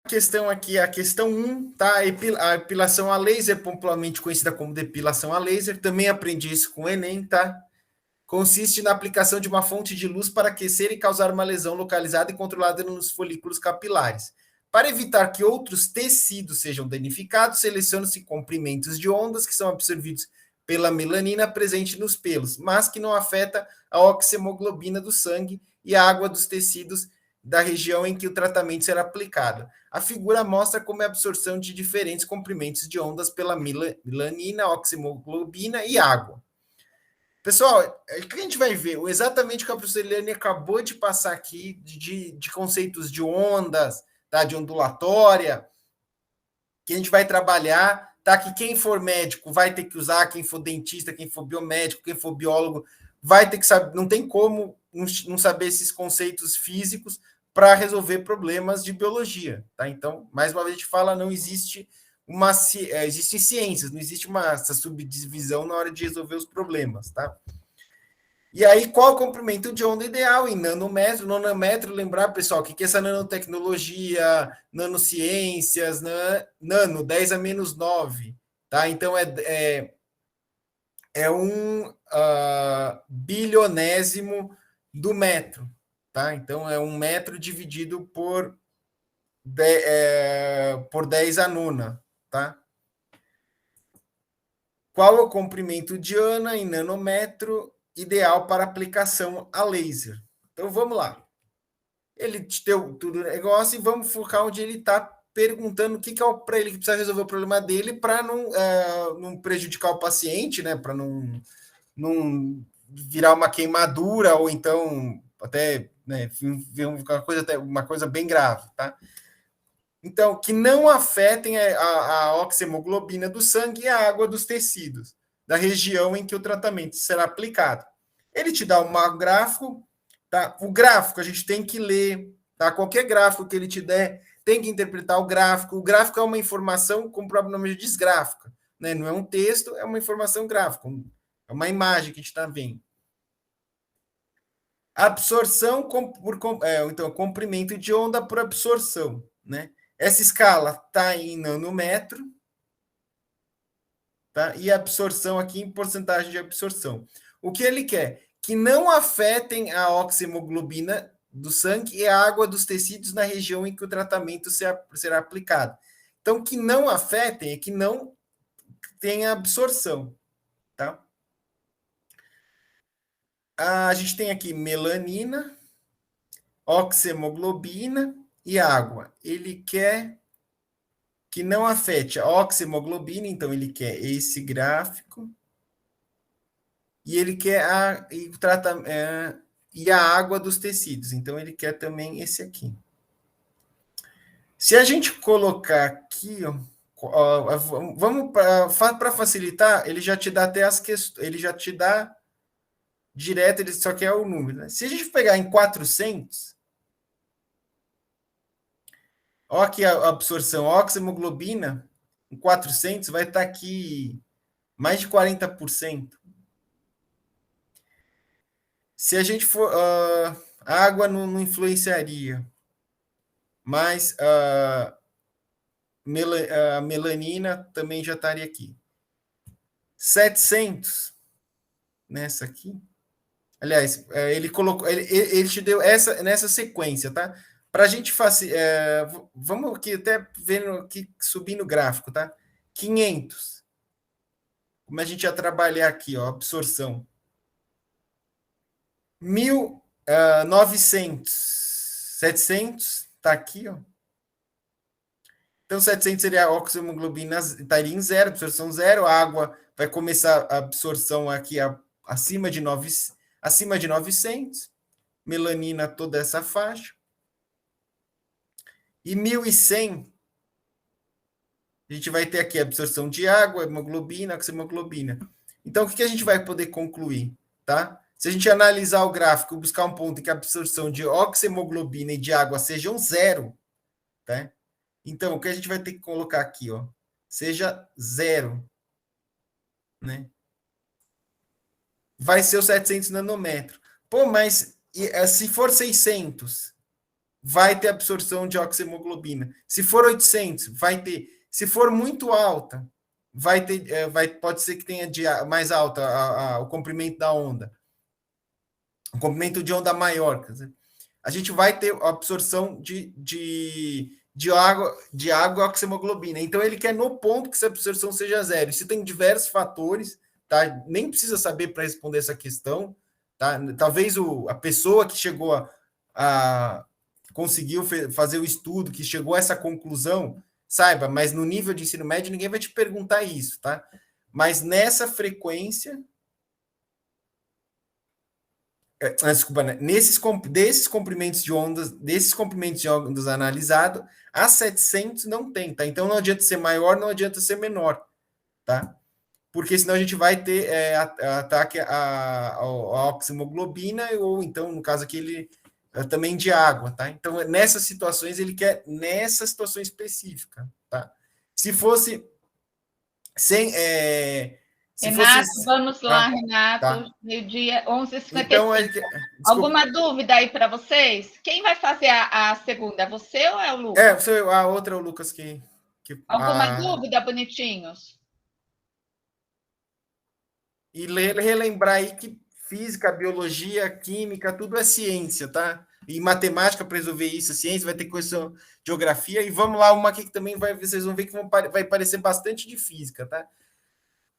questão aqui, a questão 1, tá? A epilação a laser, popularmente conhecida como depilação a laser, também aprendi isso com o Enem, tá? Consiste na aplicação de uma fonte de luz para aquecer e causar uma lesão localizada e controlada nos folículos capilares. Para evitar que outros tecidos sejam danificados, selecionam-se comprimentos de ondas que são absorvidos pela melanina presente nos pelos, mas que não afeta a oxihemoglobina do sangue e a água dos tecidos da região em que o tratamento será aplicado. A figura mostra como é a absorção de diferentes comprimentos de ondas pela melanina, oxihemoglobina e água. Pessoal, o que a gente vai ver? Exatamente o que a professora Eliane acabou de passar aqui, de conceitos de ondas, tá? De ondulatória, que a gente vai trabalhar, tá? Que quem for médico vai ter que usar, quem for dentista, quem for biomédico, quem for biólogo, vai ter que saber, não tem como não saber esses conceitos físicos para resolver problemas de biologia, tá? Então, mais uma vez a gente fala, não existe existem ciências, não existe essa subdivisão na hora de resolver os problemas, tá? E aí, qual o comprimento de onda ideal em nanômetro? Nanômetro, lembrar, pessoal, que é essa nanotecnologia, nanociências, nano, 10 a menos 9, tá? Então, é um bilionésimo do metro, tá? Então, é um metro dividido por 10 a nona, tá? Qual é o comprimento de Ana em nanômetro ideal para aplicação a laser? Então vamos lá. Ele te deu tudo o negócio e vamos focar onde ele está perguntando o que é para ele que precisa resolver o problema dele para não prejudicar o paciente, né? Para não virar uma queimadura ou então até né, uma coisa bem grave, tá? Então, que não afetem a oxihemoglobina do sangue e a água dos tecidos, da região em que o tratamento será aplicado. Ele te dá um gráfico, tá? O gráfico a gente tem que ler, tá? Qualquer gráfico que ele te der, tem que interpretar o gráfico. O gráfico é uma informação, como o próprio nome diz, gráfica, né? Não é um texto, é uma informação gráfica, é uma imagem que a gente está vendo. Absorção então comprimento de onda por absorção, né? Essa escala está em nanômetro, tá? E a absorção aqui em porcentagem de absorção. O que ele quer? Que não afetem a oxihemoglobina do sangue e a água dos tecidos na região em que o tratamento será aplicado. Então, que não afetem é que não tenha absorção, tá? A gente tem aqui melanina, oxihemoglobina e água. Ele quer que não afete a oxihemoglobina, então ele quer esse gráfico, e ele quer e a água dos tecidos, então ele quer também esse aqui. Se a gente colocar aqui, vamos para facilitar, ele já te dá até as questões, ele já te dá direto, ele só quer o número. Né? Se a gente pegar em 400, ó aqui a absorção, a oxihemoglobina, em 400 vai estar aqui mais de 40%. Se a gente for. A água não influenciaria, mas a melanina também já estaria aqui. 700 nessa aqui. Aliás, ele colocou. Ele te deu nessa sequência, tá? Para a gente fazer. Vamos aqui até vendo aqui, subindo o gráfico, tá? 500. Como a gente ia trabalhar aqui, ó, absorção. 1.900. 700, tá aqui, ó. Então, 700 seria a oxihemoglobina, estaria em zero, absorção zero. A água vai começar a absorção aqui acima de 900. Melanina, toda essa faixa. E 1.100, a gente vai ter aqui a absorção de água, hemoglobina, oxihemoglobina. Então, o que a gente vai poder concluir? Tá? Se a gente analisar o gráfico, buscar um ponto em que a absorção de oxihemoglobina e de água sejam zero, tá? Então, o que a gente vai ter que colocar aqui, ó, seja zero, né? Vai ser os 700 nanômetros. Pô, mas se for 600, vai ter absorção de oxihemoglobina. Se for 800, vai ter. Se for muito alta, vai ter, pode ser que tenha mais alta o comprimento da onda, o comprimento de onda maior. Quer dizer, a gente vai ter absorção de água e oxihemoglobina. Então, ele quer no ponto que essa absorção seja zero. Isso tem diversos fatores, tá? Nem precisa saber para responder essa questão, tá? Talvez a pessoa que chegou conseguiu fazer o estudo, que chegou a essa conclusão, saiba, mas no nível de ensino médio ninguém vai te perguntar isso, tá? Mas nessa frequência, desculpa, né? Desses comprimentos de ondas analisados, a 700 não tem, tá? Então não adianta ser maior, não adianta ser menor, tá? Porque senão a gente vai ter ataque à oxihemoglobina, ou então, no caso aqui, ele também de água, tá? Então, nessas situações, ele quer nessa situação específica, tá? Se fosse sem. Se Renato, fosse. vamos lá, Renato. Tá. Meio-dia, 11h55. Então, alguma dúvida aí para vocês? Quem vai fazer a segunda? Você ou é o Lucas? A outra é o Lucas Alguma dúvida, bonitinhos? E relembrar aí que física, biologia, química, tudo é ciência, tá? E matemática para resolver isso, ciência, vai ter questão de geografia. E vamos lá, uma aqui que também vocês vão ver que vai parecer bastante de física, tá?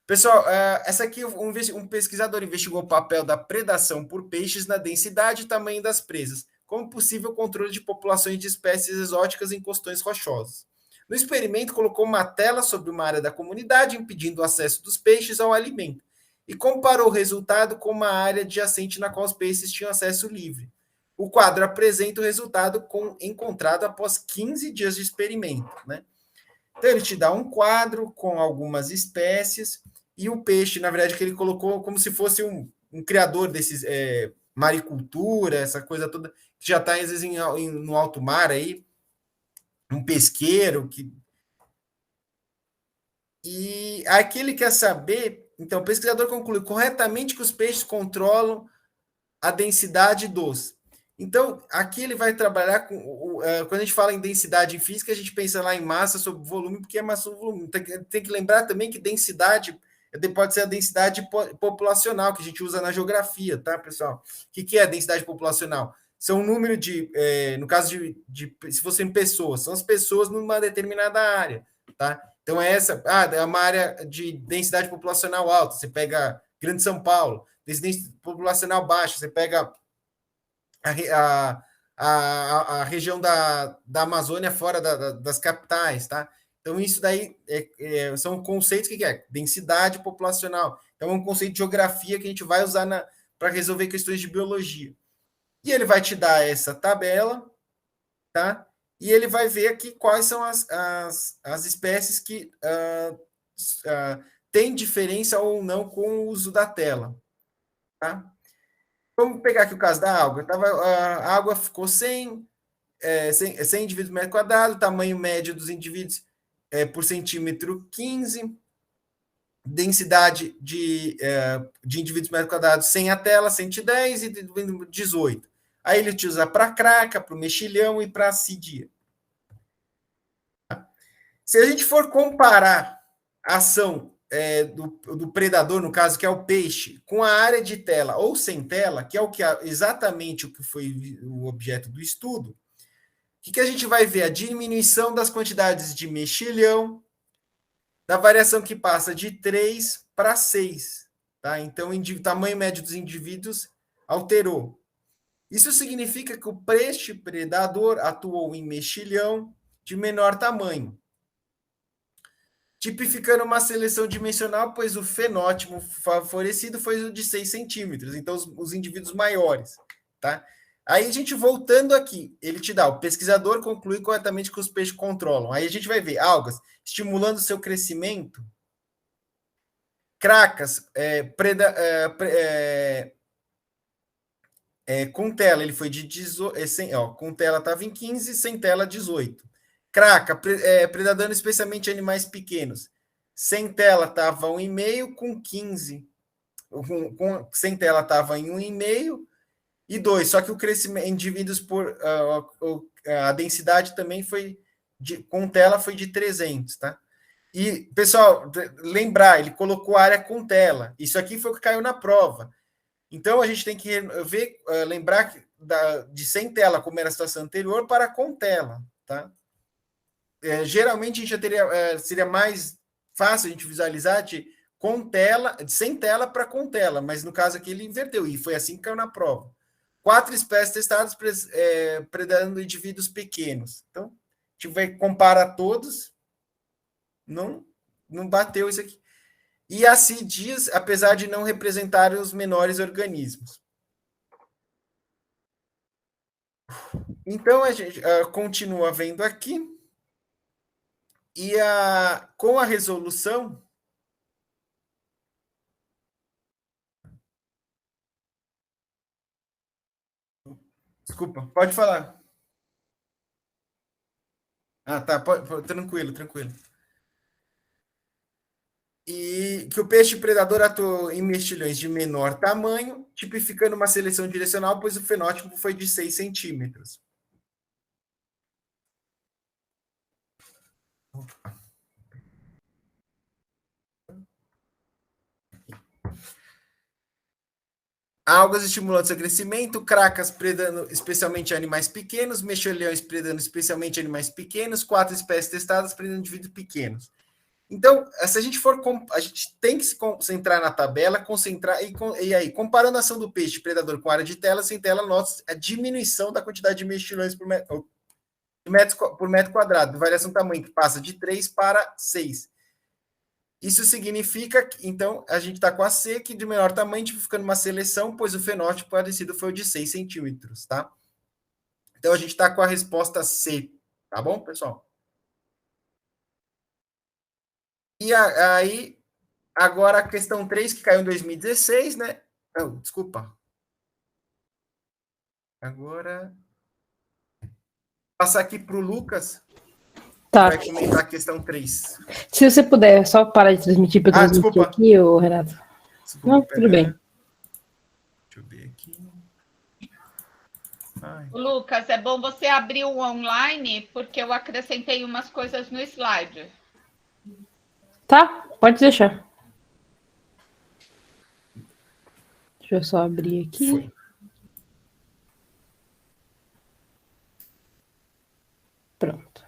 Pessoal, essa aqui, um pesquisador investigou o papel da predação por peixes na densidade e tamanho das presas, como possível controle de populações de espécies exóticas em costões rochosos. No experimento, colocou uma tela sobre uma área da comunidade, impedindo o acesso dos peixes ao alimento, e comparou o resultado com uma área adjacente na qual os peixes tinham acesso livre. O quadro apresenta o resultado encontrado após 15 dias de experimento, né? Então, ele te dá um quadro com algumas espécies, e o peixe, na verdade, que ele colocou como se fosse um criador desses maricultura, essa coisa toda, que já está, às vezes, no alto mar aí, um pesqueiro. E aqui ele quer saber, então, o pesquisador conclui corretamente que os peixes controlam a densidade dos. Então, aqui ele vai trabalhar com. Quando a gente fala em densidade física, a gente pensa lá em massa sobre volume, porque é massa sobre volume. Tem que lembrar também que densidade pode ser a densidade populacional, que a gente usa na geografia, tá, pessoal? O que é a densidade populacional? São um número no caso se fossem pessoas, são as pessoas numa determinada área, tá? Então, é uma área de densidade populacional alta, você pega Grande São Paulo, densidade populacional baixa, você pega a região da Amazônia fora das capitais, tá? Então, isso daí são conceitos que é densidade populacional. Então, é um conceito de geografia que a gente vai usar para resolver questões de biologia. E ele vai te dar essa tabela, tá? E ele vai ver aqui quais são as espécies que têm diferença ou não com o uso da tela, tá? Vamos pegar aqui o caso da água. A água ficou 100 indivíduos por metro quadrado, tamanho médio dos indivíduos por centímetro 15, densidade de indivíduos por metro quadrado sem a tela, 110 e 18. Aí ele te usa para craca, para o mexilhão e para a acidia. Se a gente for comparar a ação do predador, no caso, que é o peixe, com a área de tela ou sem tela, que é exatamente o que foi o objeto do estudo, o que a gente vai ver? A diminuição das quantidades de mexilhão, da variação que passa de 3 para 6. Tá? Então, o tamanho médio dos indivíduos alterou. Isso significa que o peixe predador atuou em mexilhão de menor tamanho, tipificando uma seleção dimensional, pois o fenótipo favorecido foi o de 6 centímetros, então os indivíduos maiores. Tá? Aí a gente voltando aqui, ele te dá, o pesquisador conclui corretamente que os peixes controlam. Aí a gente vai ver algas estimulando o seu crescimento, cracas, com tela, ele foi de 18, com tela estava em 15, sem tela 18. Craca, predadando especialmente animais pequenos. Sem tela estava 1,5, com 15. Sem tela estava em 1,5 E 2, só que o crescimento, indivíduos por... a densidade também foi, com tela, foi de 300, tá? E, pessoal, lembrar, ele colocou área com tela. Isso aqui foi o que caiu na prova. Então, a gente tem que ver, lembrar de sem tela, como era a situação anterior, para com tela, tá? Geralmente, a gente já teria, seria mais fácil a gente visualizar de com tela, de sem tela para com tela, mas no caso aqui ele inverteu, e foi assim que caiu na prova. 4 espécies testadas predando indivíduos pequenos. Então, a gente vai comparar todos, não bateu isso aqui. E assim diz, apesar de não representarem os menores organismos. Então, a gente continua vendo aqui. E com a resolução. Desculpa, pode falar. Ah, tá, tranquilo, tranquilo. E que o peixe predador atuou em mexilhões de menor tamanho, tipificando uma seleção direcional, pois o fenótipo foi de 6 centímetros. Algas estimulando seu crescimento, cracas predando especialmente animais pequenos, mexilhões predando especialmente animais pequenos, 4 espécies testadas predando indivíduos pequenos. Então, se a gente for, a gente tem que se concentrar na tabela, concentrar, e aí, comparando a ação do peixe predador com área de tela, sem tela, nota a diminuição da quantidade de mexilhões por metro quadrado, variação de tamanho que passa de 3 para 6. Isso significa que, então, a gente está com a C, que de menor tamanho, ficando uma seleção, pois o fenótipo parecido foi o de 6 centímetros, tá? Então, a gente está com a resposta C, tá bom, pessoal? E aí, agora a questão 3, que caiu em 2016, né? Não, desculpa. Agora, passar aqui para o Lucas, Tá. que vai comentar a questão 3. Se você puder, só parar de transmitir para eu transmitir desculpa. aqui, ô, Renato. Desculpa, não, tudo bem. Deixa eu ver aqui. Lucas, é bom você abrir o online, porque eu acrescentei umas coisas no slide. Tá, pode deixar. Deixa eu só abrir aqui. Foi. Pronto.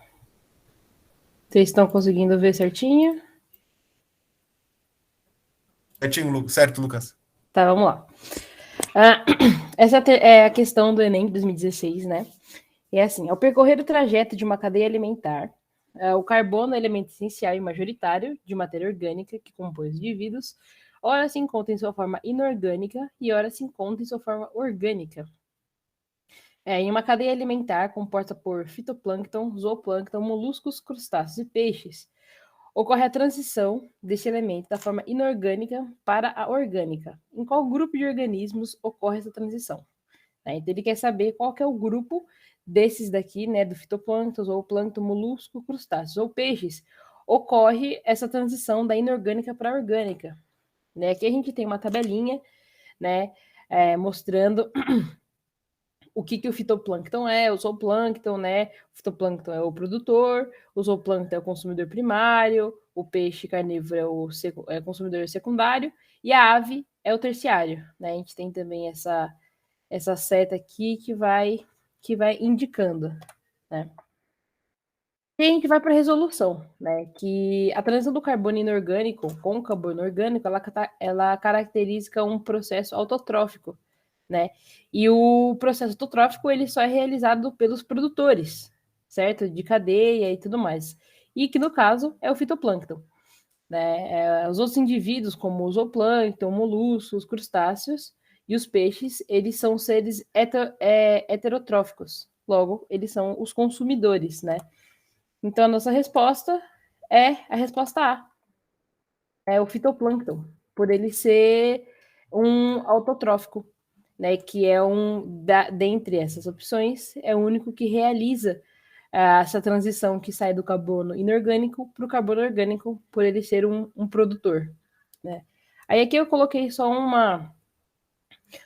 Vocês estão conseguindo ver certinho? Certo, Lucas. Tá, vamos lá. Essa é a questão do Enem de 2016, né? É assim, ao percorrer o trajeto de uma cadeia alimentar, o carbono é elemento essencial e majoritário de matéria orgânica que compõe os indivíduos, ora se encontra em sua forma inorgânica e ora se encontra em sua forma orgânica. Em uma cadeia alimentar composta por fitoplâncton, zooplâncton, moluscos, crustáceos e peixes, ocorre a transição desse elemento da forma inorgânica para a orgânica. Em qual grupo de organismos ocorre essa transição? Então, ele quer saber qual que é o grupo desses daqui, né, do fitoplâncton, zooplâncton, molusco, crustáceos ou peixes, ocorre essa transição da inorgânica para a orgânica. Né? Aqui a gente tem uma tabelinha, né, mostrando o que o fitoplâncton é, o zooplâncton, né? O fitoplâncton é o produtor, o zooplâncton é o consumidor primário, o peixe carnívoro é o consumidor secundário e a ave é o terciário, né? A gente tem também essa seta aqui que vai indicando, né? E a gente vai para a resolução, né? Que a transição do carbono inorgânico com o carbono orgânico, ela caracteriza um processo autotrófico, né? E o processo autotrófico ele só é realizado pelos produtores, certo? De cadeia e tudo mais. E que no caso é o fitoplâncton, né? Os outros indivíduos, como o zooplâncton, moluscos, crustáceos e os peixes, eles são seres heterotróficos. Logo, eles são os consumidores, né? Então a nossa resposta é a resposta A. É o fitoplâncton, por ele ser um autotrófico, né, que é dentre essas opções, é o único que realiza essa transição que sai do carbono inorgânico para o carbono orgânico, por ele ser um produtor. Né. Aí aqui eu coloquei só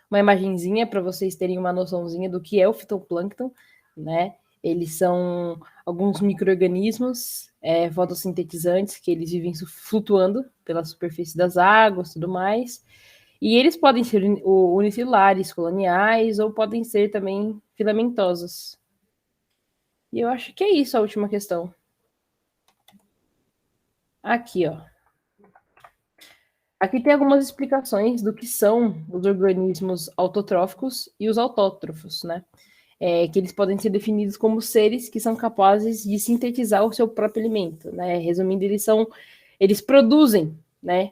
uma imagenzinha para vocês terem uma noçãozinha do que é o fitoplâncton, né? Eles são alguns micro-organismos fotossintetizantes que eles vivem flutuando pela superfície das águas e tudo mais. E eles podem ser unicelulares, coloniais, ou podem ser também filamentosos. E eu acho que é isso a última questão. Aqui, ó. Aqui tem algumas explicações do que são os organismos autotróficos e os autótrofos, né? Que eles podem ser definidos como seres que são capazes de sintetizar o seu próprio alimento, né? Resumindo, eles produzem, né?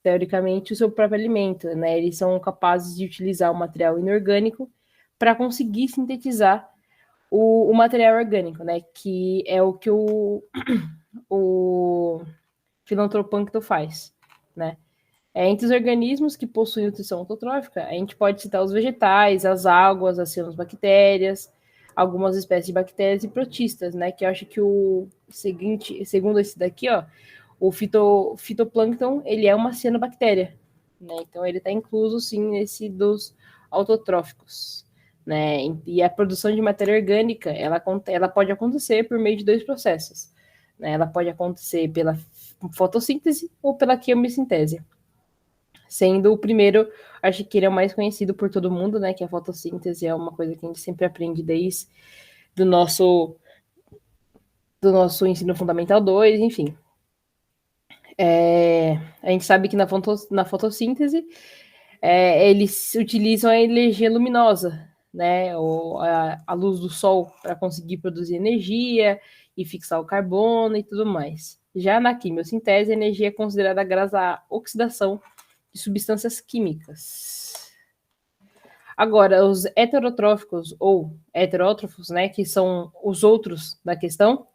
Teoricamente, o seu próprio alimento, né? Eles são capazes de utilizar o material inorgânico para conseguir sintetizar o material orgânico, né? Que é o que o filantroplâncton faz, né? Entre os organismos que possuem nutrição autotrófica, a gente pode citar os vegetais, as águas, as cianobactérias, algumas espécies de bactérias e protistas, né? Que eu acho que o seguinte, segundo esse daqui, ó, o fitoplâncton, ele é uma cianobactéria, né? Então ele está incluso sim nesse dos autotróficos, né? E a produção de matéria orgânica, ela pode acontecer por meio de dois processos, né? Ela pode acontecer pela fotossíntese ou pela quimiosintese. Sendo o primeiro, acho que ele é o mais conhecido por todo mundo, né? Que a fotossíntese é uma coisa que a gente sempre aprende desde do nosso ensino fundamental 2, enfim. A gente sabe que na fotossíntese eles utilizam a energia luminosa, né? Ou a luz do sol para conseguir produzir energia e fixar o carbono e tudo mais. Já na quimiossintese, a energia é considerada graças à oxidação de substâncias químicas. Agora, os heterotróficos ou heterótrofos, né, que são os outros da questão,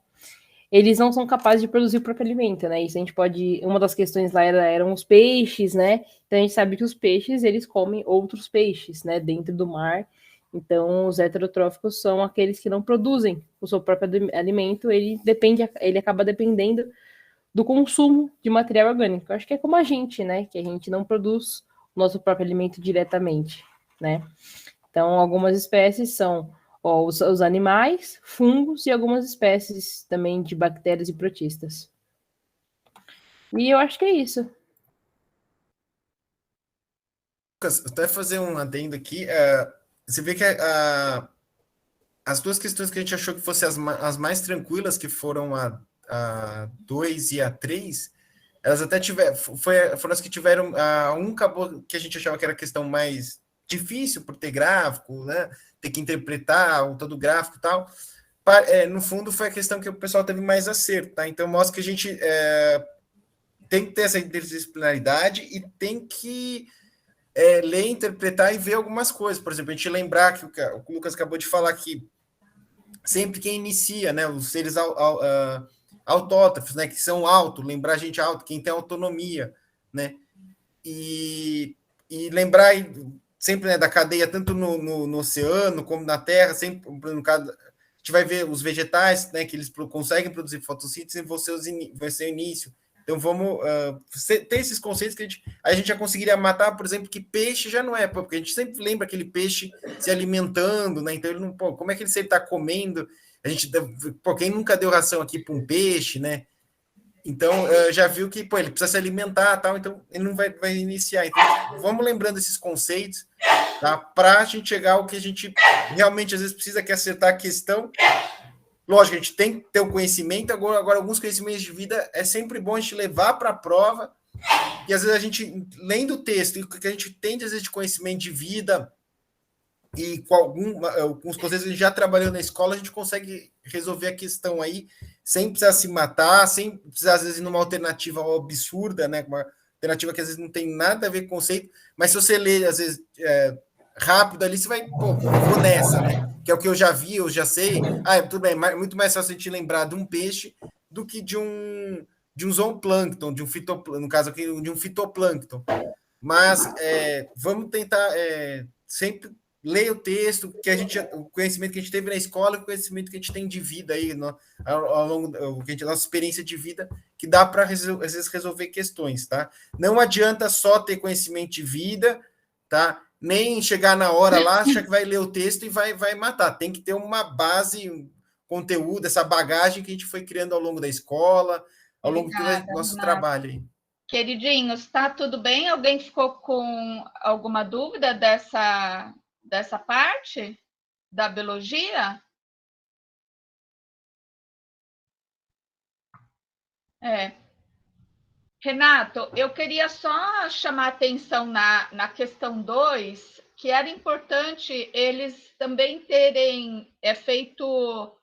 eles não são capazes de produzir o próprio alimento, né? Isso a gente pode. Uma das questões lá eram os peixes, né? Então a gente sabe que os peixes eles comem outros peixes, né? Dentro do mar. Então os heterotróficos são aqueles que não produzem o seu próprio alimento. Ele acaba dependendo do consumo de material orgânico. Eu acho que é como a gente, né? Que a gente não produz o nosso próprio alimento diretamente, né? Então, algumas espécies são os animais, fungos e algumas espécies também de bactérias e protistas. E eu acho que é isso. Lucas, até fazer um adendo aqui. Você vê que as duas questões que a gente achou que fossem as mais tranquilas, que foram a 2 e a 3, elas até foram as que tiveram. Um acabou que a gente achava que era a questão mais difícil por ter gráfico, né? Ter que interpretar todo o gráfico e tal. No fundo, foi a questão que o pessoal teve mais acerto, tá? Então, mostra que a gente tem que ter essa interdisciplinaridade e tem que ler, interpretar e ver algumas coisas. Por exemplo, a gente lembrar que o Lucas acabou de falar que sempre quem inicia, né? Os seres autótrofos, né? Que são auto, lembrar a gente auto, quem tem autonomia, né? E lembrar sempre, né, da cadeia, tanto no oceano como na terra, sempre, no caso, a gente vai ver os vegetais, né, que eles conseguem produzir fotossíntese, vai ser o início. Então, vamos ter esses conceitos que a gente já conseguiria matar, por exemplo, que peixe já não é, porque a gente sempre lembra aquele peixe se alimentando, né? Então, ele não, como é que ele está comendo? A gente, quem nunca deu ração aqui para um peixe, né? Então, já viu que ele precisa se alimentar, tal, então ele não vai iniciar. Então, vamos lembrando esses conceitos, tá? Para a gente chegar ao que a gente realmente, às vezes, precisa que acertar a questão. Lógico, a gente tem que ter o conhecimento, agora alguns conhecimentos de vida é sempre bom a gente levar para a prova, e às vezes a gente, lendo o texto, e o que a gente tem, às vezes, de conhecimento de vida, e com alguns conceitos que a gente já trabalhou na escola, a gente consegue resolver a questão aí, sem precisar se matar, sem precisar, às vezes, ir numa alternativa absurda, né? Uma alternativa que às vezes não tem nada a ver com o conceito, mas se você ler, às vezes, rápido ali, você vai, vou nessa, né? Que é o que eu já vi, eu já sei. Tudo bem, muito mais fácil a gente lembrar de um peixe do que de um zooplâncton, de um fitoplâncton, no caso aqui, de um fitoplâncton. Mas vamos tentar sempre ler o texto, o conhecimento que a gente teve na escola, o conhecimento que a gente tem de vida aí, ao longo da nossa experiência de vida, que dá para, às vezes, resolver questões, tá? Não adianta só ter conhecimento de vida, tá? nem chegar na hora lá, achar que vai ler o texto e vai matar. Tem que ter uma base, um conteúdo, essa bagagem que a gente foi criando ao longo da escola, ao longo Obrigada, do nosso Renato. trabalho aí. Queridinhos, está tudo bem? Alguém ficou com alguma dúvida dessa parte da biologia? Renato, eu queria só chamar a atenção na questão 2, que era importante eles também terem feito,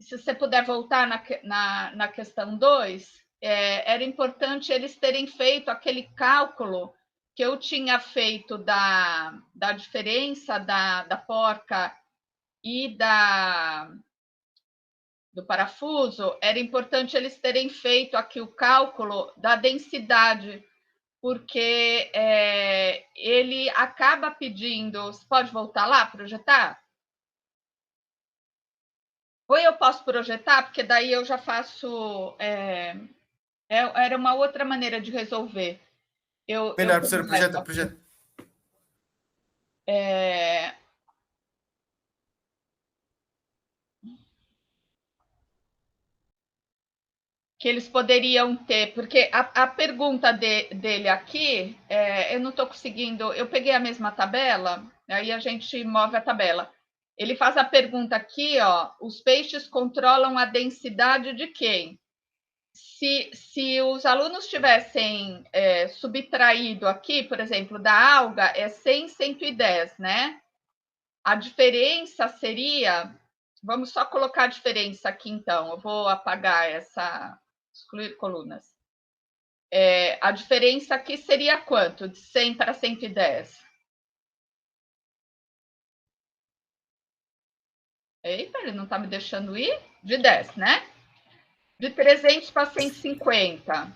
se você puder voltar na questão 2, era importante eles terem feito aquele cálculo que eu tinha feito da diferença da porca e do parafuso. Era importante eles terem feito aqui o cálculo da densidade, porque ele acaba pedindo. Você pode voltar lá, projetar? Ou eu posso projetar, porque daí eu já faço. Era uma outra maneira de resolver. Melhor, professor, projeta. Que eles poderiam ter, porque a pergunta dele aqui, eu não estou conseguindo, eu peguei a mesma tabela, aí a gente move a tabela. Ele faz a pergunta aqui, ó, os peixes controlam a densidade de quem? Se os alunos tivessem subtraído aqui, por exemplo, da alga, é 100, 110, né? A diferença seria, vamos só colocar a diferença aqui, então, eu vou apagar essa, excluir colunas. A diferença aqui seria quanto? De 100 para 110? Eita, ele não está me deixando ir? De 10, né? De 300 para 150.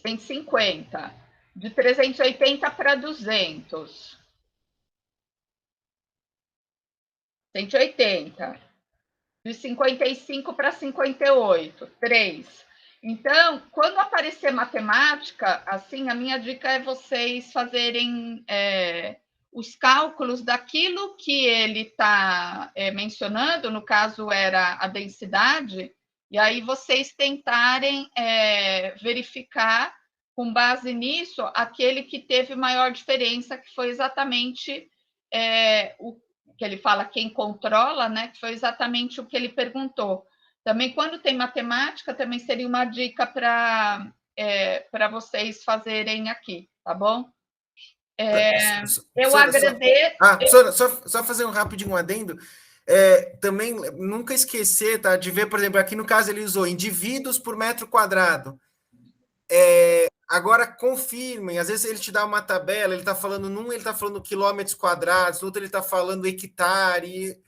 150. De 380 para 200. 180. De 55 para 58. 3. Então, quando aparecer matemática, assim, a minha dica é vocês fazerem os cálculos daquilo que ele está mencionando, no caso era a densidade, e aí vocês tentarem verificar, com base nisso, aquele que teve maior diferença, que foi exatamente o que ele fala, quem controla, né? Que foi exatamente o que ele perguntou. Também, quando tem matemática, também seria uma dica para vocês fazerem aqui, tá bom? Eu agradeço. Só fazer um rapidinho adendo. Também nunca esquecer, tá, de ver, por exemplo, aqui no caso ele usou indivíduos por metro quadrado. Agora confirmem, às vezes ele te dá uma tabela, ele está falando num, ele está falando quilômetros quadrados, no outro ele está falando hectare.